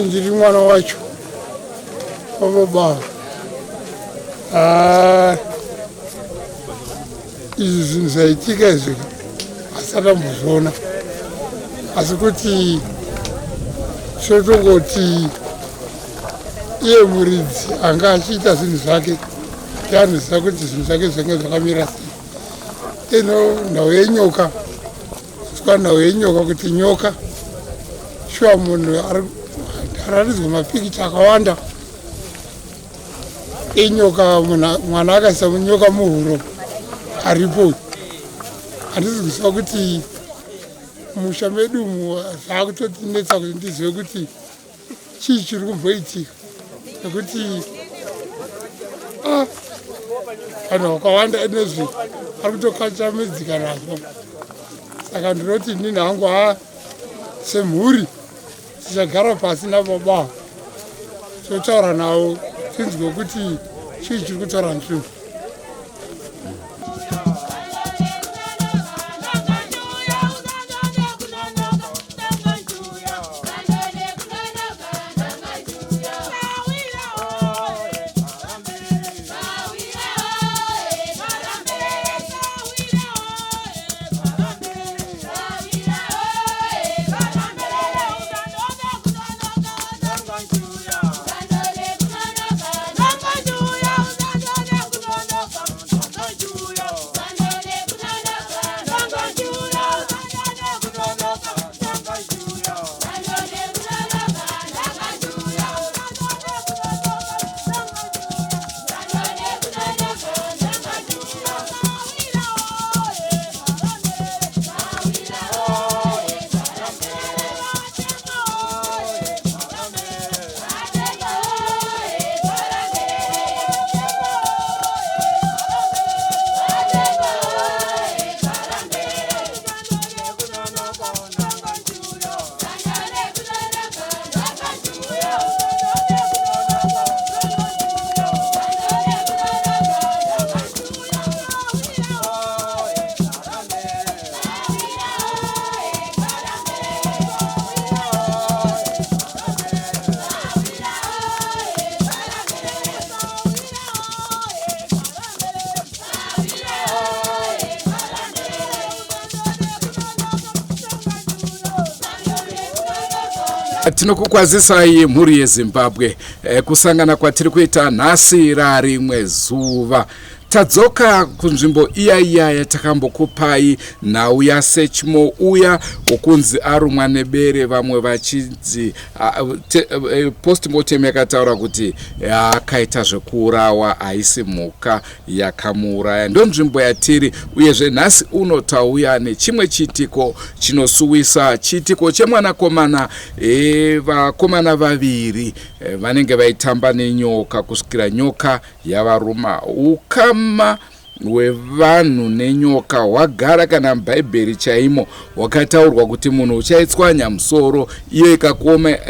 Ndiri mwana wacho wababa. Izvi zvinhu zvaitika izvi asati ambozviona, asi kuti totongoti iye muridzi anga achiita zvinhu zvake yaanoziva kuti zvinhu zvake zvinenge zvakamira sei. Ino nhau yenyoka, zviswa nhau yenyoka kuti nyoka shuwa munhu araridzwa mapikicha akawanda enyoka. Mwana akaisa nyoka muhuro aripo. Handisi kuziva kuti musha medu umu zvaakutotinetsa kuti ndizive kuti chii chiri kumboitika, nekuti vanhu vakawanda enezvi ari kutokachamidzika nazvo. Saka ndinoti inini hangu semhuri tichagara pasi nababa totaura navo tinzwe kuti chii chiri kutaura nzvimbo. Tinokukwazisai mhuri yeZimbabwe kusangana kwatiri kuita nhasi rarimwe zuva. Tadzoka kunzvimbo iya yatakambokupai nhau yasechmo uya wokunzi arumwa nebere, vamwe vachinzi postmortem yakataura kuti akaita zvekuurawa haisi mhuka yakamuuraya. Ndo nzvimbo yatiri, uyezve nhasi uno tauya nechimwe chitiko chinosuwisa, chitiko chemwanakomana vakomana vaviri vanenge vaitamba nenyoka kusvikira nyoka yavaruma. Ukama hwevanhu nenyoka hwagara kana mubhaibheri chaimo, wakataurwa kuti munhu uchaitswanya musoro iyo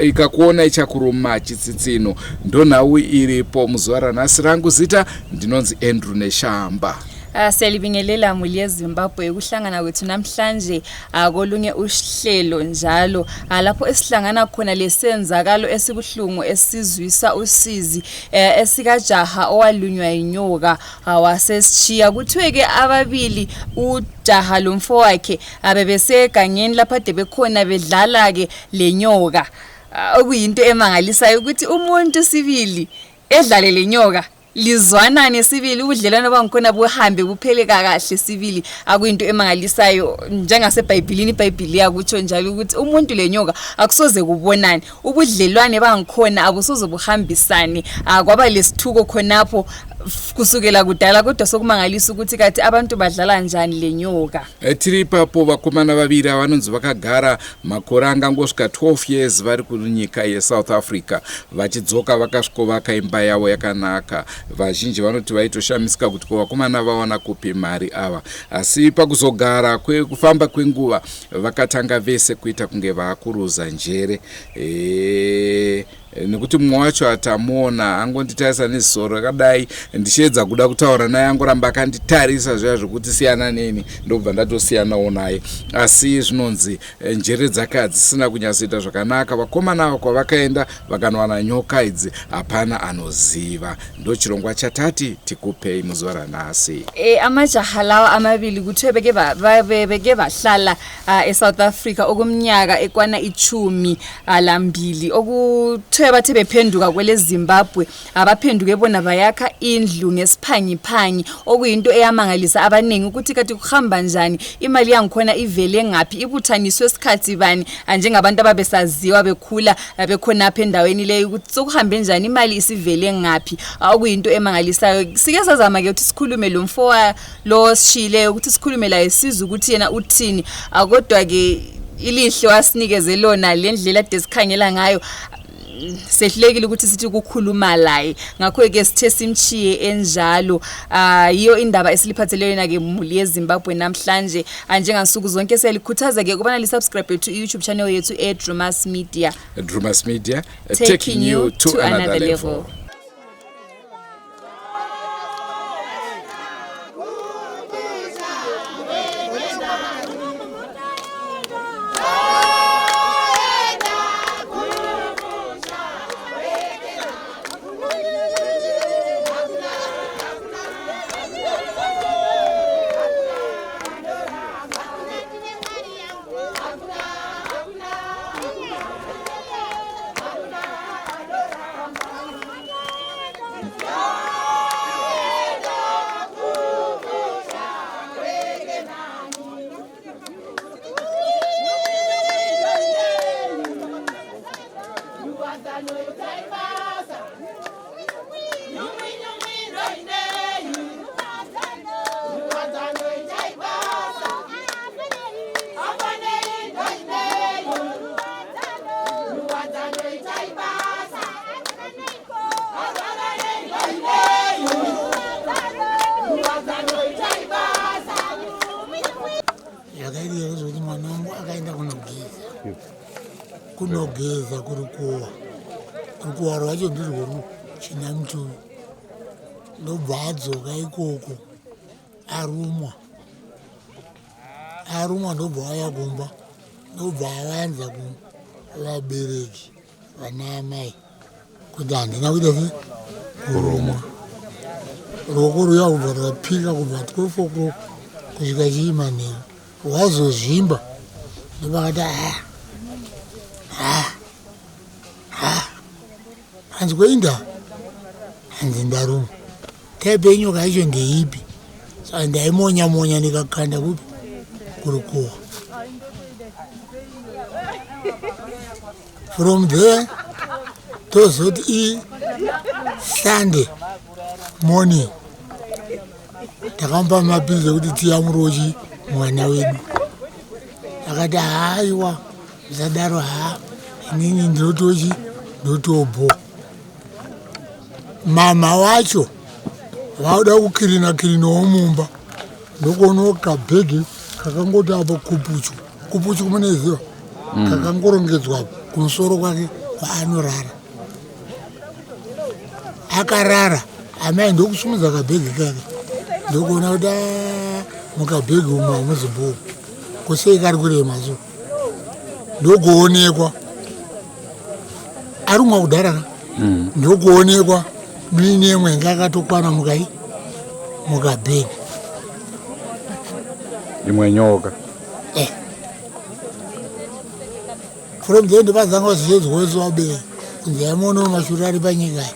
ikakuona ichakuruma chitsitsino. Ndo nhau iripo muzuva ranhasi. Rangu zita ndinonzi Andrew Neshamba. Siyalibingelela muli yeZimbabwe ukuhlangana kwethu namhlanje kolunye uhlelo njalo lapho esihlangana khona lesenzakalo esibuhlungu esizwisa usizi esikajaha owalunywa inyoka waseshiya. Kuthiweke ababili ujaha lomfo wakhe abebesegangeni lapha debekhona bedlala ke lenyoka. Okuyinto emangalisayo ukuthi umuntu sibili edlale lenyoka lizwanane sibili, ubudlelwano bangikhona buhambe buphele kahle sibili. Akuyinto emangalisayo njengaseBhayibhelini. iBhayibheli yakutsho njalo ukuthi umuntu lenyoka akusoze kubonane, ubudlelwane bangikhona abusoze buhambisane. Kwaba lesithuko khonapho kusukela kudala, kodwa sokumangalisa ukuthi kathi abantu badlala njani lenyoka. Tiri ipapo vakomana vaviri vanonzi vakagara makore angangosvika 12 years vari kunyika yeSouth Africa, vachidzoka vakasvikovaka imba yavo yakanaka. Vazhinji vanoti vaitoshamisika kuti vakomana vawana kupi mari ava, asi pakuzogara kufamba kwenguva vakatanga vese kuita kunge vaakuruza njere. nekuti mumwe wacho atamuona angonditarisa nezoro rakadai ndichiedza kuda kutaura naye angoramba akanditarisa zviya zvokuti siyana neni ndobva ndatosiyanawo naye. Asi zvinonzi njere dzake hadzisina kunyatsoita zvakanaka. Vakomana ava kwavakaenda vakanowana nyoka idzi hapana anoziva. Ndo chirongwa chatati tikupei muzuva ranhasi. Amajaha lawa amabili kuthiwe beke bahlala eSouth Africa okumnyaka ekwana 12 okuthiwe bathe bephenduka kwele Zimbabwe abaphenduke bona bayakha indlu ngesiphangiphangi okuyinto eyamangalisa abaningi ukuthi kathi kuhamba njani, imali yangikhona ivele ngaphi, ibuthaniswe isikhathi bani njengabantu ababesaziwa bekhula bekhona apha endaweni leyo ukuthi sokuhambe njani, imali isivele ngaphi, okuyinto emangalisayo. Sike sazama ke ukuthi sikhulume lo mfowa lo sishile ukuthi sikhulume la isizwe ukuthi yena uthini, kodwa ke ilihle wasinikeze lona le ndlela ade sikhangela ngayo sehlekile ukuthi sithi ukukhuluma laye. Ngakho ke sithe simchiye enjalo. Iyo indaba esiliphathele yona ke muli eZimbabwe namhlanje. Njengansuku zonke siyalikhuthaza ke kubana li subscribe to YouTube channel yethu Drewmas Media. Drewmas Media, taking you to another level. Kunogeza kurikuwa rwacho ndirwo china mutumi ndobva adzoka ikoko arumwa ndobva aya kumba ndobva avanza kuvabereki vana amai kuti handina kuita se kurumwa. Ruoko ruya kubva rwapika kubva 12 o'clock kusvika chiimanheru wazozvimba ndopakati hanzi kweinda hanzi ndaruma taipe inyoka yacho ndeipi saka ndaimonya ndikakanda kupi kurikuwa. From there tozoti Sunday morning takamupa mapiritsi ekuti tiyamurochi mwana wedu akati haiwa musadaro inini ndinotochi ndotobho. Mama wacho vauda kukirinawo mumba ndokuonawo kabhegi kakangoti apo kupuchu kumuneziva kakangorongedzwa kumusoro kwake kwaanorara. Akarara amai ndokusumudza kabhegi kake ndokuona kuti mukabhegi umu hamuzimbomo kusei kari kurema so ndokuonekwa arumwa kudhara ndokuonekwa mine mwenga akatokwana mukabhegi imwe nyoka. From then ndopazanga zichedzwese wabereki kunzi yamuonawo mashuri ari panyika iyi.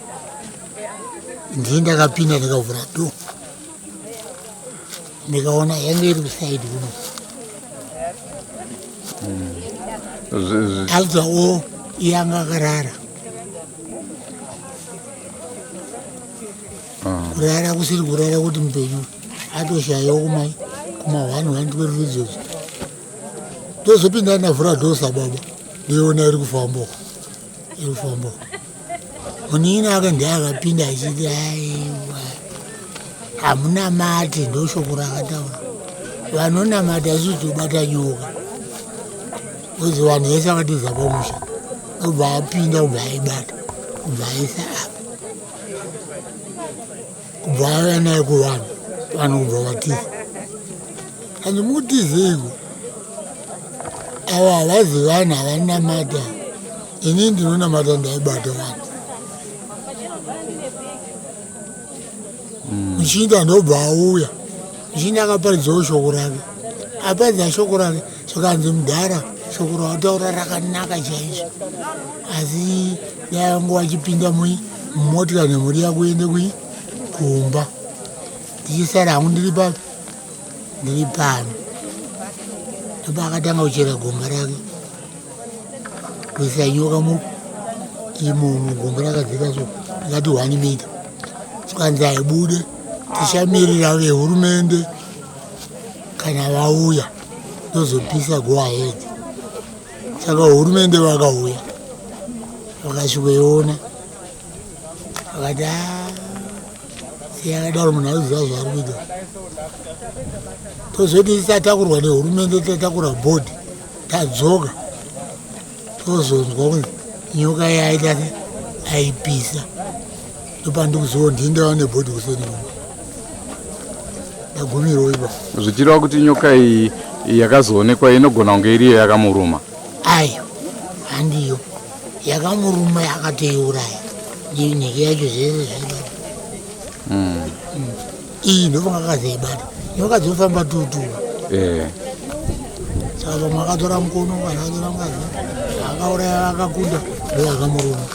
Ndiye ndakapinda ndikavhura do ndikaona yange iri kusaidi kuno alzawo yanga akarara kurara kusiri kurara kuti mupenyu atoshayawo kuma112 izvozvo tozopinda ndavhura dosa baba ndoiona iri kufambawo munini ake ndiye akapinda achiti aiwa hamuna mate ndoshoko rakataura vanonamata asidzobata nyoka uzi vanhu vese akatiza pamusha obva apinda obva aibata vaisa apa kubva naye kuvanhu vanhu kubva vatiza kandi mukutizeiwo ava havazi vanhu havanamata ini ndinonamata ndaibata vanhu muchinda ndobva auya muchinda akaparidzawo shoko rake aparidza shoko rake zvakanzi mudhara shoko ravataura rakanaka chaizvo asi yangu achipinda mumotika nemhuri yako ende kumba ndichisara hangu ndiri papi ndiri pano ndopa akatanga kuchera gomba rake kuisa nyoka imomo gomba rakadzika so ndikati 1 mita tikanzi aibude tichamirira vehurumende kana vauya ndozopisa go ahead saka hurumende vakauya vakasvikoiona vakati seyakadaro munhu aziva zvaari kuita tozoti tisatakurwa nehurumende tatakura bhodhi tadzoka tozonzwa kuti nyoka yaita aipisa ndopandikuzondindawa nebhodhi kuseni kumba ndagumirwa ipa zvichireva kuti nyoka iyi yakazoonekwa inogona kunge iriyo yakamuruma ayo handiyo yakamuruma yakatoiuraya nyika yacho zvese zvaibata iyi ndovanga akazoibata nyoka dzofamba tutu saka vamwe akatora mukono kana akatora ngazi akauraya akakunda ndoyakamuruma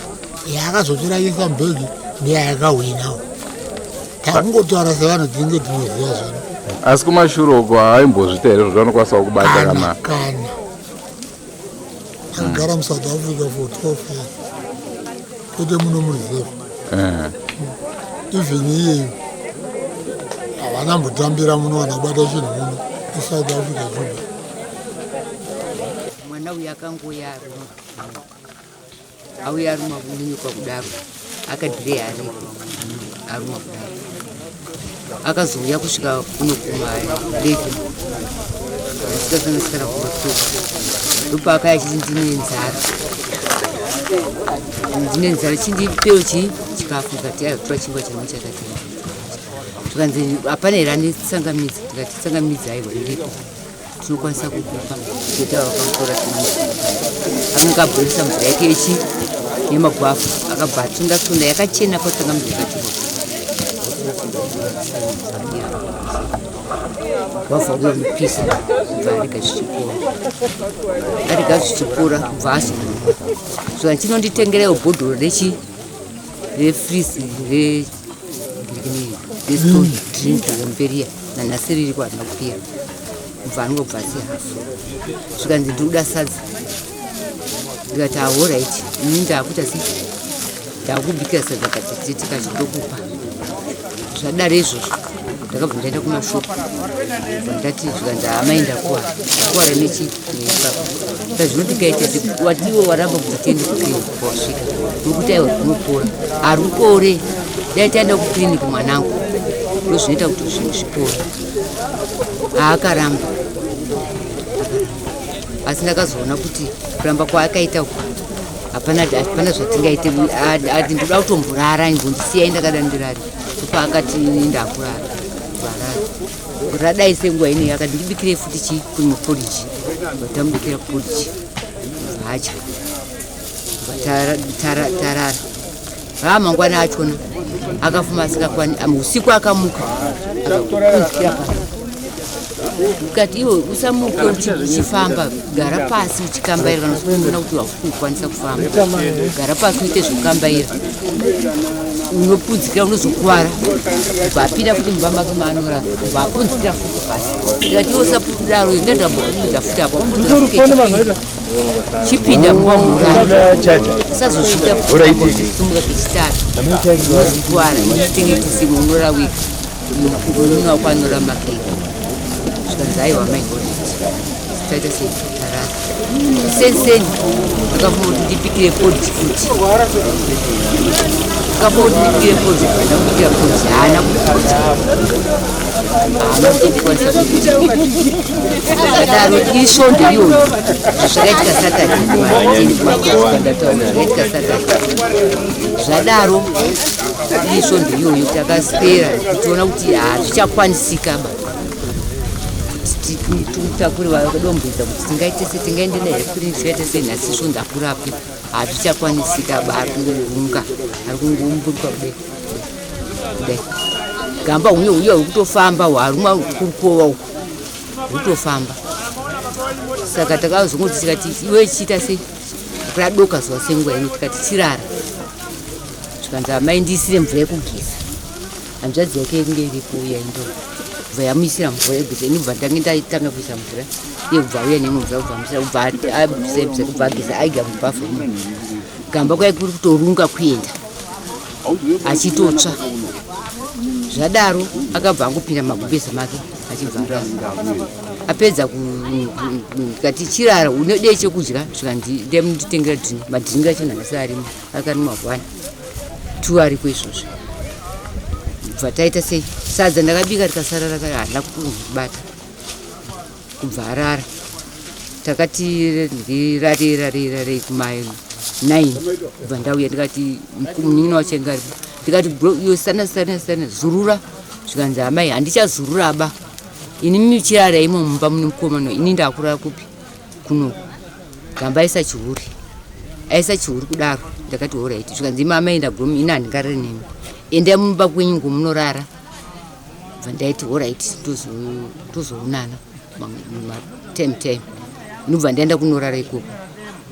yaakazotora isa mbegi ndeyayakahwinawo takungotaura sevanhu tinenge tinoziva zvino asi kumashure uko haimbozvita here zvavanokwanisa kubata kana akagara muSouth Africa for 12 years kwete muno mureserve even iyeyo havanambotambira muno vanabata chinhu muno eSouth Africa juba mwana uyu akangoya aruma auya aruma kunenyoka kudaro akadhireya aruma kudaro akazouya kusvika kuno kumaleki asikasangasikana kumatoka ndopa akaya chiti ndine nzara chindipewo chikafu ikati aitora chingwa changu chakatenga tikanzi hapana here ane tsangamidzi tikati tsangamidzi aiwa ndiripo tinokwanisa kukupa kuita vakamutora akanga abhurisa mvura yake ichi nemagwafu akabva atunda yakachena kwatsangamidzi yakatiwa wavhauya mupisa kubva arega zvichipora kubva azoruma saka chinonditengerewo bhodhoro refrisi restone drink remberiya nanhasi riri kwadina kupira kubva anongobva sehafu zvikanzi ndikuda sadza ndikati ahoraiti ini ndaakuita se ndaakubikira sadza katete kachitokupa zvadaro izvozvo ndakabva ndaenda kumashopu ndati zvikanzi amaenda kuwara nechipapa saka zvinotikaita watiwo waramba kuti tiende kukliniki kwasvika nokuti aiwa kunopora harupore dai taenda kukliniki mwanangu ndozvinoita kuti zvinhu zvipore haakaramba asi ndakazoona kuti kuramba kwaakaita uku hapana zvatingaite ati ndoda kutomborara imbondisiyai ndakada ndirari topa akati ndakurara radai senguva ino akati ndibikire futi chi kumaporiji vatamubikira poriji vacha tarara mangwana achona akafuma asikakwani usiku akamuka akakunzikira pasi ukati iwe usamuke uchifamba gara pasi uchikambaira kana usikumona kuti wakukwanisa kufamba gara pasi uite zvokukambaira unopunzikira unozokuwara vapinda futi mumba make maanora vapunzikira futi pasi ikati iwe usapudaro ingandambokuita futi apo chipinda muwa murara usazosvika futisumuka kechitatu unozokuwara inotengekisimu unorawika unonakwanora makeka zvikanzi aiwa maigoreti taita sei tarara senseni akafunga kuti ndipikire podhi futi akafunga kuti ndipikire podhi ndakupikira podhi haana kupota daro isvondo iyoyo zvakaitika zvadaro isvondo iyoyo takasipera kutiona kuti hazvichakwanisika takuri vakadombedza kuti tingaite se tingaendela here kuri zvaita sei nhasi svondo akurapi hazvichakwanisika ari kungorunga ari kungomburwa kudai gamba hunye uri kutofamba hwarumwa kurukova uku kutofamba saka takazongoti tikati iwe chiita sei radoka zuva senguva ino tikati chirara zvikanzi amai ndiisire mvura yekugeza hanzvadzi yake inge iripo uya indo bva yamuisira mvura yekugeza ini bva ndange ndaitanga kuisa mvura iye kubva uya nemwe mvura kubva muisira kubva abvise kubva ageza aiga mubhafu gamba kwai kuri kutorunga kuenda achitotsva zvadaro akabva angopinda magumbeza make achibva apedza kati chirara unodei chekudya nditengera dhini madhiringi acho nhasi arimo akarimwa 1 2 ariko izvozvo bva taita sei sadza ndakabika rikasara rakahana kubata kubva arara takati ndirarei kuma9 kubva ndauya ndikati munin'ina wacho ngaripo ndikati yo sana zurura zvikanzi amai handichazururaba ini michirara imo mumba mune mukomana ini ndakurara kupi kuno gamba aisa chihuri kudaro ndakati oraiti zvikanzi mamai ndagumi ini handingarari nemi enda mumba kwenyu ngomunorara bva ndaiti oraiti tozoonana time nobva ndaenda kunorara ikoko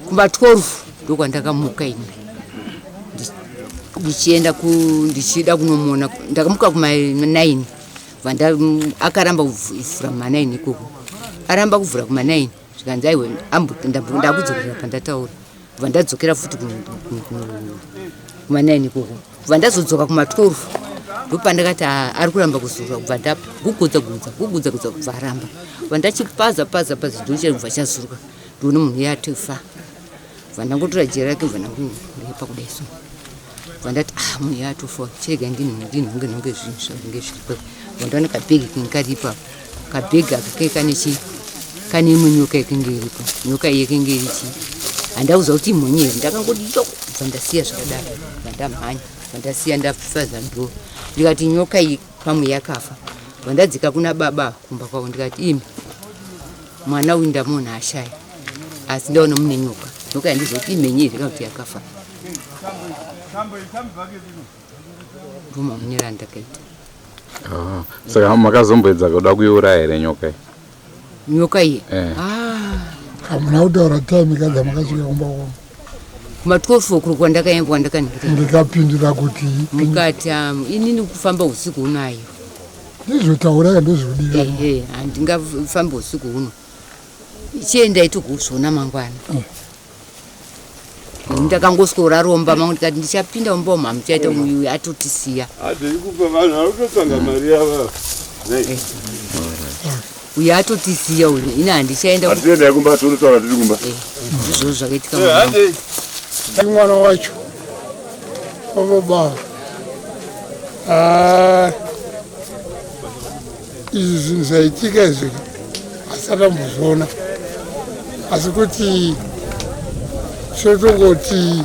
kumba 12 ndokwandakamuka ini ndichida kunomona ndakamuka kuma9 vanda akaramba kuvhura kuma9 ikoko aramba kuvhura kuma9 zvikanzi aiwe ndakudzokera pandataura bva ndadzokera futi kuma9 ikoko bva ndazodzoka kuma12 ndopandakati ari kuramba kuzurura kubva ndagugodza kubva aramba bva ndachipaza ndochebva chazuruka ndoone munhu yatofa bva ndangotora jeri rake bva ndangorepa kudai so vandati munhu yatofa chirega ndinhonge zvinhu zvavinge zviripo vandaona kabhegi kengaripa kabhegi akakei kane imwe nyoka yakenge iripo nyoka iyi yakenge irichi handauza kuti imhonye here ndakangoti bva ndasiya zvakadaro vandamhanya vandasiya ndafaza ndo ndikati nyoka iyi pamwe yakafa vandadzika kuna baba kumba kwavo ndikati imi mwana uyu ndamuona ashaya asi ndaona mune nyoka yandizoti imhenye here kana kuti yakafa ndomamunyera ndakaita saka makazomboedza kuda kuiuraya here nyoka iyi hamuna kutaura time kadza makasvika kumba kwangu kuma12 okuru kwandakaembwa ndikapindura kuti mukati inini kufamba usiku unayo ndizotaura kandozvodira handingafamba usiku uno ichienda itogozvona mangwana ndakangoswora romba mangu ndikati ndichapinda mumba umha muchaita uyu atotisiya uyu atotisiya uyu ini handichaenda izvozvo zvakaitika mwana wacho wavobava izvi zvinhu zvaitika izvi asati ambozviona asi kuti chotongoti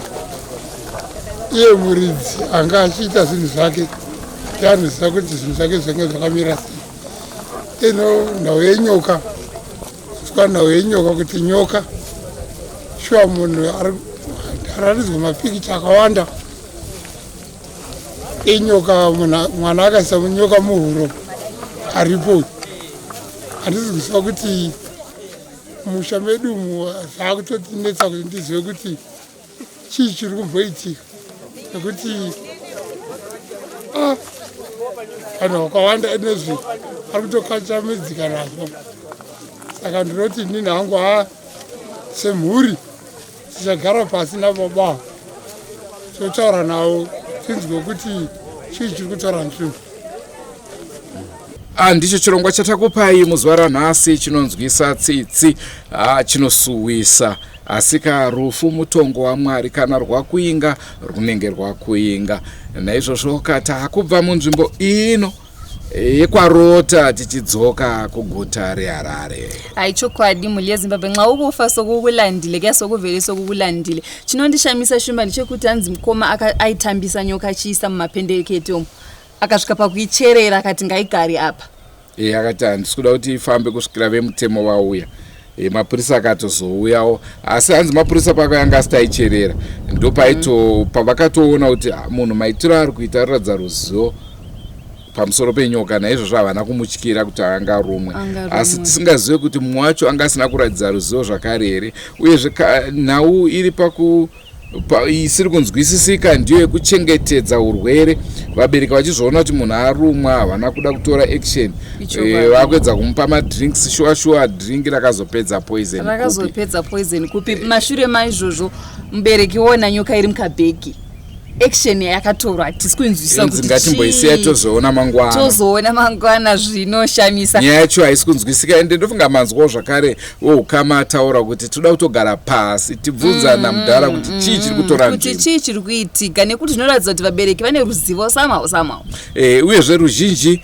iye muridzi anga achiita zvinhu zvake tianoziva kuti zvinhu zvake zvange zvakamira sei ino nhau yenyoka zviswa nhau yenyoka kuti nyoka shuwa munhu araridzwa mapikicha akawanda enyoka mwana akaisa nyoka muhuro aripo handisi kuziva kuti musha medu umu zvaakutotinetsa kuti ndizive kuti chii chiri kumboitika nekuti vanhu vakawanda inezvi ari kutokachamidzika nazvo saka ndinoti nini hangu semhuri tichagara pasi nababa totaura navo tinzwe kuti chii chiri kutaura nzvimbo Ndicho chirongwa chatakupai muzuva ranhasi chinonzwisa tsitsi chinosuwisa asika rufu mutongo waMwari kana rwakuinga runenge rwakuinga. Naizvozvo takubva munzvimbo ino yekwarota tichidzoka kuguta reHarare. Chokwadi mhuri yeZimbabwe nxa ukufa sokukulandile kuya sokuvele sokukulandile. Chinondishamisa shumba ndechekuti hanzi mukoma aitambisa nyoka achiisa mumapendekete omo akasvika pakuicherera akati ngaigare apa. Akati handisi kuda kuti ifambe kusvikira vemutemo vauya. Mapurisa akatozouyawo asi hanzi mapurisa pakanga asitaicherera ndo pavakatoona kuti munhu maitiro ari kuita aratidza ruzivo pamusoro penyoka, naizvozvo havana kumutyira kuti anga arumwe, asi tisingazive kuti mumwe wacho anga asina kuratidza ruzivo zvakare here. Uyezve nhau iri isiri kunzwisisika ndiyo yekuchengetedza urwere. Vabereki vachizvoona kuti munhu arumwa havana kuda kutora action, vakuedza kumupa madrinks shuwa drink rakazopedza poison kupi. Mashure maizvozvo mubereki wona nyoka iri mukabhegi, action yakatorwa hatisi kunzwisisa kuti ngatimboisiya tozoona mangwana zvinoshamisa. Nyaya yacho haisi kunzwisika ende ndofunga manzwawo zvakare woukama ataura kuti toda kutogara pasi tibvunzana mudhara kuti chii chiri kutora kuti chii chiri kuitika, nekuti zvinoratidza kuti vabereki vane ruzivo samao. Uyezve ruzhinji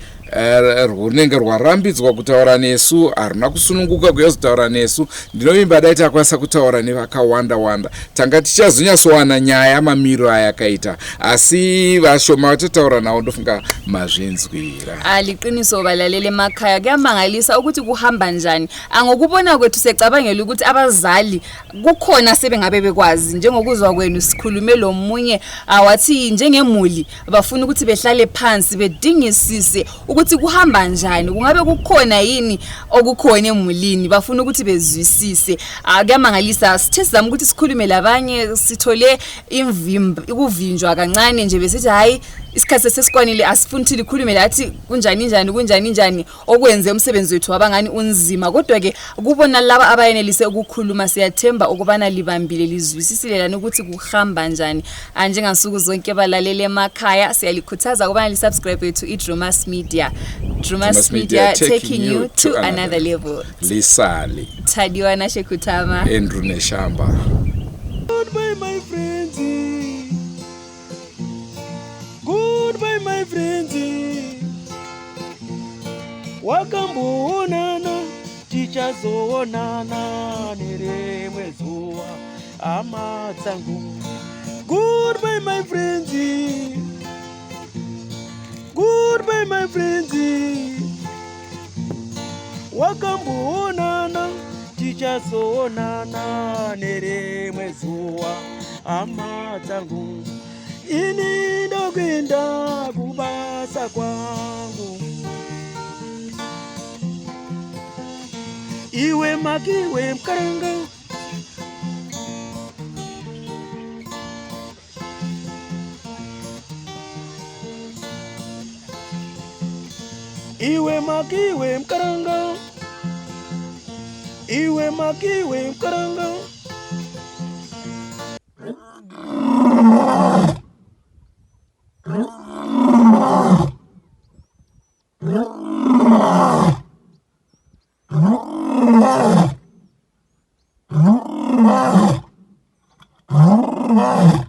runenge rwarambidzwa kutaura nesu haruna kusununguka kuzotaura nesu. Ndinovimba dai takwanisa kutaura nevakawanda tanga tichazonyatsowana nyaya yamamiriro aya akaita, asi vashoma vatotaura navo ndofunga mazvinzwira. Liqiniso valalele makhaya kuyamangalisa ukuthi kuhamba njani. Angokubona kwethu secabangela ukuthi abazali kukhona sebengabe bekwazi, njengokuzwa kwenu sikhulume lo munye wathi njengemuli bafuna ukuthi behlale phansi bedingisise ukuthi kuhamba njani, kungabe kukhona yini okukhona emulini, bafuna ukuthi bezwisise. Kuyamangalisa sithe sizama ukuthi sikhulume labanye sithole ukuvinjwa kancane nje besithi hayi isikhathi sesikwanile asifuni ukuthi likhulume lathi kunjani okwenze umsebenzi wethu wabangani unzima. Kodwa ke kubona laba abayenelise ukukhuluma siyathemba ukubana libambile lizwisisile lana ukuthi kuhamba njani. Njengansuku zonke balalele emakhaya siyalikhuthaza ukubana lisubscribe to Drewmas Media. Drewmas Media taking you to another level. Lisali Thadiwa na Shekutama Andrew Neshamba. Goodbye my friends, goodbye my friends, wakamboonana tichazoonana nerimwe zuva hama dzangu. Goodbye my friends, goodbye my friends, wakamboonana tichazoonana nerimwe zuva hama dzangu. Ini ndokwenda kubasa kwangu, iwe makiwe mkaranga, iwe makiwe mkaranga, iwe makiwe mkaranga. Oh,